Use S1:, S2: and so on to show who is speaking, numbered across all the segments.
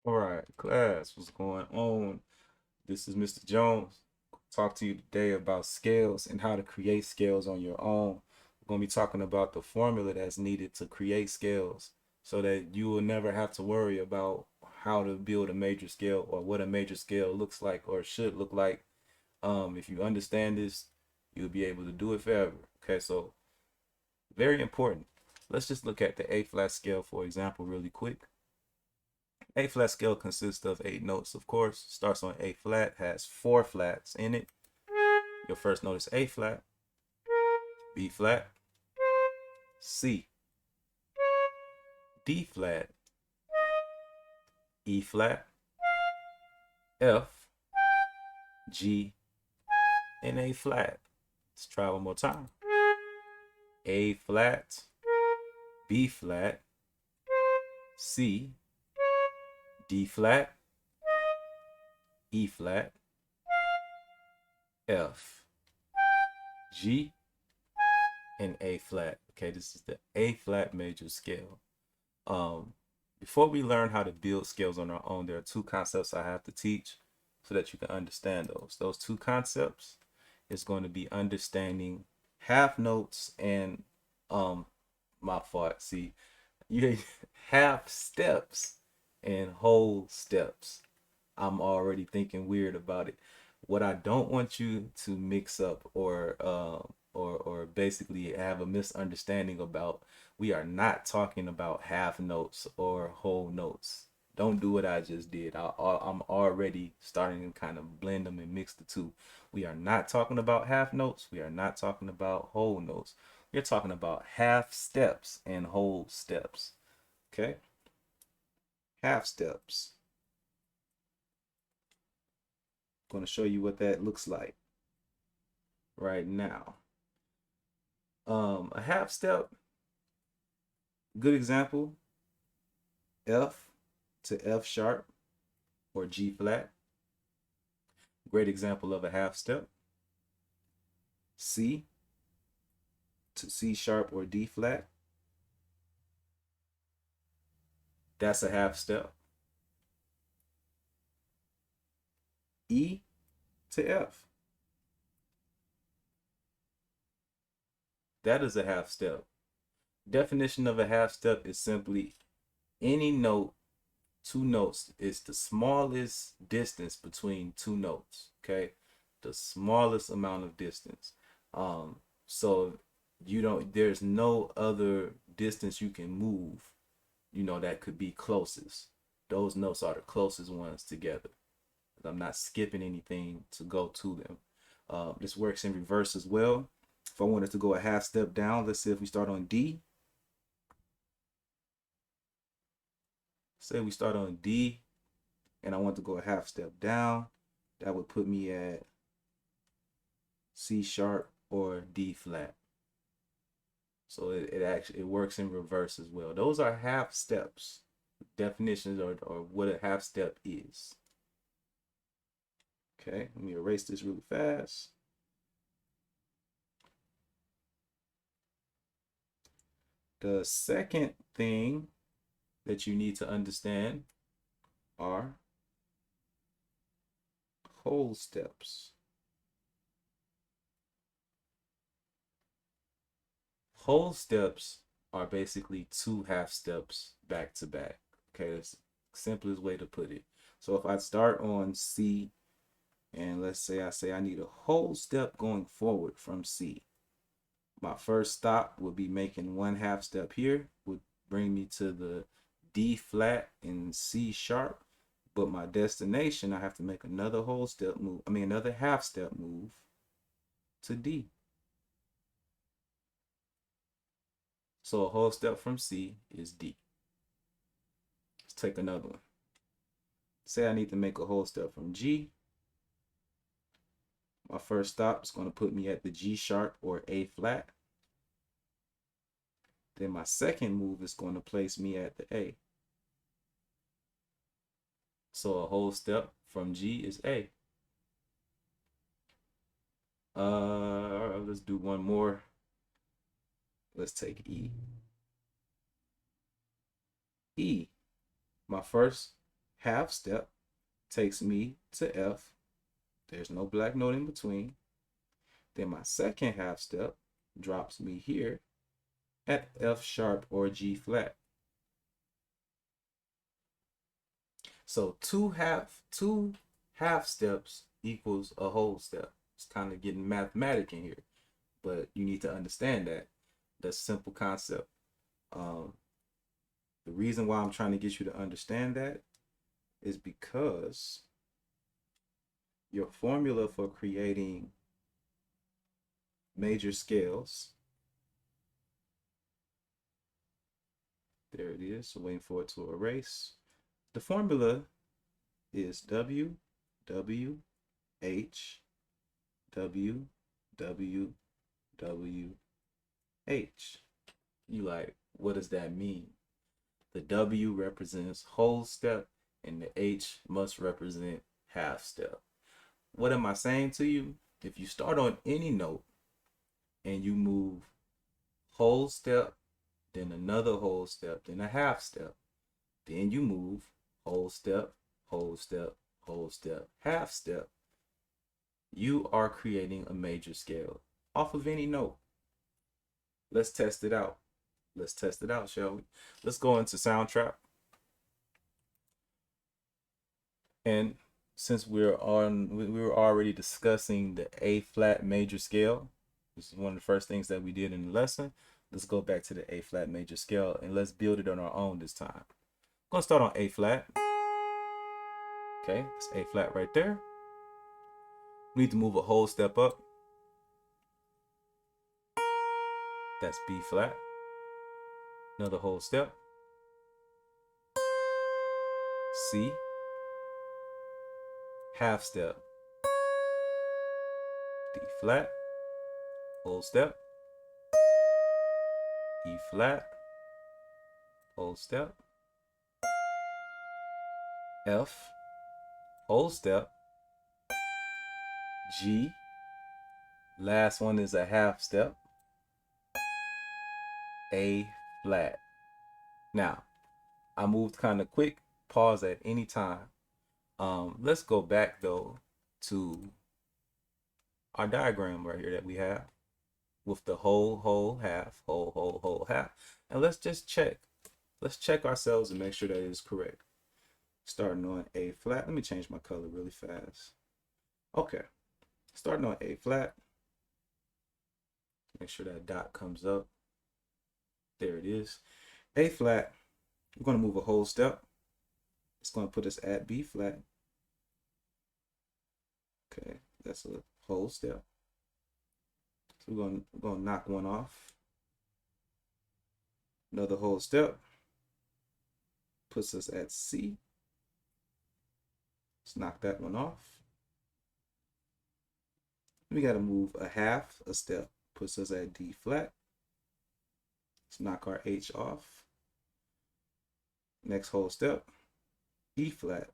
S1: All right, class, what's going on? This is Mr. Jones. Talk to you today about scales and how to create scales on your own. We're going to be talking about the formula that's needed to create scales so that you will never have to worry about how to build a major scale or what a major scale looks like or should look like. If you understand this, you'll be able to do it forever. Okay, so very important. Let's just look at the A flat scale, for example, really quick. A flat scale consists of 8 notes, of course. Starts on A flat, has 4 flats in it. Your first note is A flat, B flat, C, D flat, E flat, F, G, and A flat. Let's try one more time. A flat, B flat, C, D flat, E flat, F, G, and A flat. Okay, this is the A flat major scale. Um, Before we learn how to build scales on our own, there are two concepts I have to teach so that you can understand those. Those two concepts is going to be understanding half notes and my fault. See, you half steps and whole steps. I'm already thinking weird about it. What I don't want you to mix up or basically have a misunderstanding about, we are not talking about half notes or whole notes. Don't do what I just did. I'm already starting to kind of blend them and mix the two. We are not talking about half notes. We are not talking about whole notes. We're talking about half steps and whole steps. Okay? Half steps. I'm going to show you what that looks like right now. A half step, good example, F to F sharp or G flat. Great example of a half step. C to C sharp or D flat. That's a half step. E to F. That is a half step. Definition of a half step is simply any note, two notes is the smallest distance between two notes. Okay, the smallest amount of distance. So you don't. There's no other distance you can move. That could be closest. Those notes are the closest ones together. I'm not skipping anything to go to them. This works in reverse as well. If I wanted to go a half step down, let's say if we start on D. Say we start on D and I want to go a half step down, that would put me at C sharp or D flat. So it works in reverse as well. Those are half steps. Definitions or what a half step is. Okay, let me erase this really fast. The second thing that you need to understand are whole steps. Whole steps are basically two half steps back to back. Okay, that's the simplest way to put it. So if I start on C and let's say I say I need a whole step going forward from C, my first stop would be making one half step here, would bring me to the D flat and C sharp. But my destination, I have to make another whole step move. I mean, another half step move to D. So a whole step from C is D. Let's take another one. Say I need to make a whole step from G. My first stop is going to put me at the G sharp or A flat. Then my second move is going to place me at the A. So a whole step from G is A. Let's do one more. Let's take E. E. My first half step takes me to F. There's no black note in between. Then my second half step drops me here at F sharp or G flat. So two half steps equals a whole step. It's kind of getting mathematic in here, but you need to understand that. That's a simple concept. The reason why I'm trying to get you to understand that is because your formula for creating major scales, there it is, so waiting for it to erase. The formula is W, W, H, W, W, W, H. You like, what does that mean? The W represents whole step and the H must represent half step. What am I saying to you? If you start on any note and you move whole step, then another whole step, then a half step, then you move whole step, whole step, whole step, half step, you are creating a major scale off of any note. Let's test it out. Let's test it out, shall we? Let's go into Soundtrap. And since we were already discussing the A flat major scale, this is one of the first things that we did in the lesson. Let's go back to the A flat major scale and let's build it on our own this time. I'm gonna start on A flat. Okay, it's A flat right there. We need to move a whole step up. That's B flat. Another whole step. C. Half step. D flat. Whole step. E flat. Whole step. F. Whole step. G. Last one is a half step. A flat. Now, I moved kind of quick. Pause at any time. Let's go back though to our diagram right here that we have with the whole, half, whole, half. And let's just check. Let's check ourselves and make sure that it is correct. Starting on A flat. Let me change my color really fast. Okay. Starting on A flat. Make sure that dot comes up. There it is. A flat. We're going to move a whole step. It's going to put us at B flat. Okay, that's a whole step. So we're going to knock one off. Another whole step puts us at C. Let's knock that one off. We got to move a half a step, puts us at D flat. Let's knock our H off. Next whole step, E flat.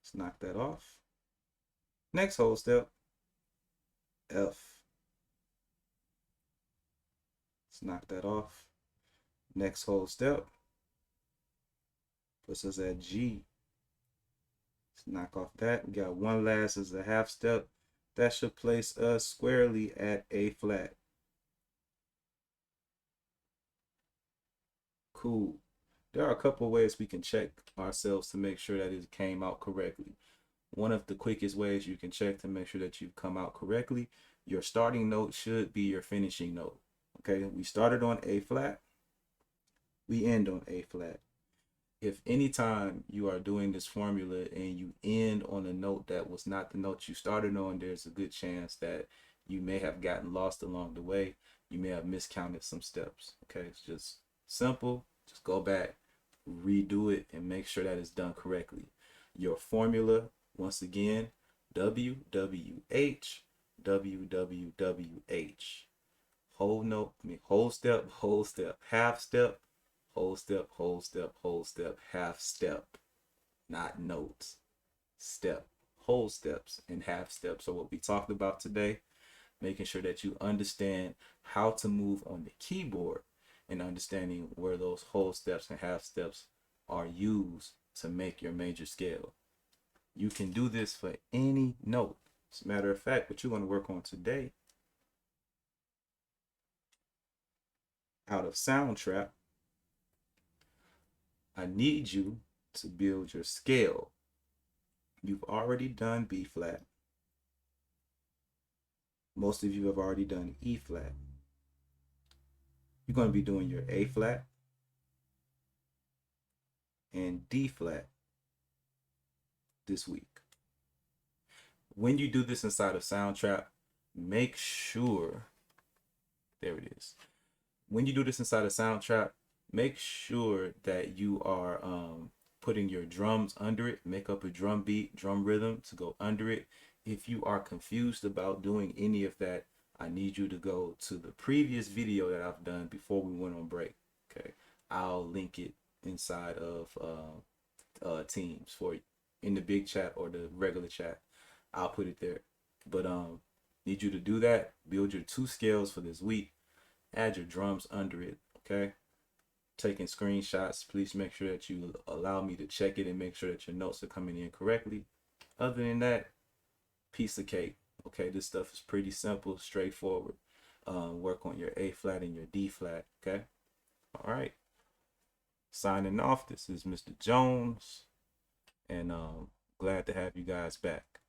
S1: Let's knock that off. Next whole step, F. Let's knock that off. Next whole step puts us at G. Let's knock off that. We got one last as a half step. That should place us squarely at A flat. Cool. There are a couple of ways we can check ourselves to make sure that it came out correctly. One of the quickest ways you can check to make sure that you've come out correctly, your starting note should be your finishing note. Okay, we started on A flat, we end on A flat. If anytime you are doing this formula and you end on a note that was not the note you started on, there's a good chance that you may have gotten lost along the way. You may have miscounted some steps. Okay, it's just simple. Just go back, redo it, and make sure that it's done correctly. Your formula, once again, W, W, H, W, W, W, H. Whole note, whole step, half step, whole step, whole step, half step. Not notes. Step. Whole steps and half steps. So what we talked about today, making sure that you understand how to move on the keyboard and understanding where those whole steps and half steps are used to make your major scale. You can do this for any note. As a matter of fact, what you're going to work on today out of Soundtrap, I need you to build your scale. You've already done B flat. Most of you have already done E flat. You're going to be doing your A flat and D flat this week. When you do this inside of Soundtrap, make sure, there it is. When you do this inside of Soundtrap, make sure that you are putting your drums under it. Make up a drum beat, drum rhythm to go under it. If you are confused about doing any of that, I need you to go to the previous video that I've done before we went on break. Okay, I'll link it inside of Teams for you, in the big chat or the regular chat. I'll put it there. But need you to do that. Build your 2 scales for this week. Add your drums under it. Okay. Taking screenshots. Please make sure that you allow me to check it and make sure that your notes are coming in correctly. Other than that, piece of cake. Okay, this stuff is pretty simple, straightforward. Work on your A flat and your D flat. Okay. All right. Signing off. This is Mr. Jones, and glad to have you guys back.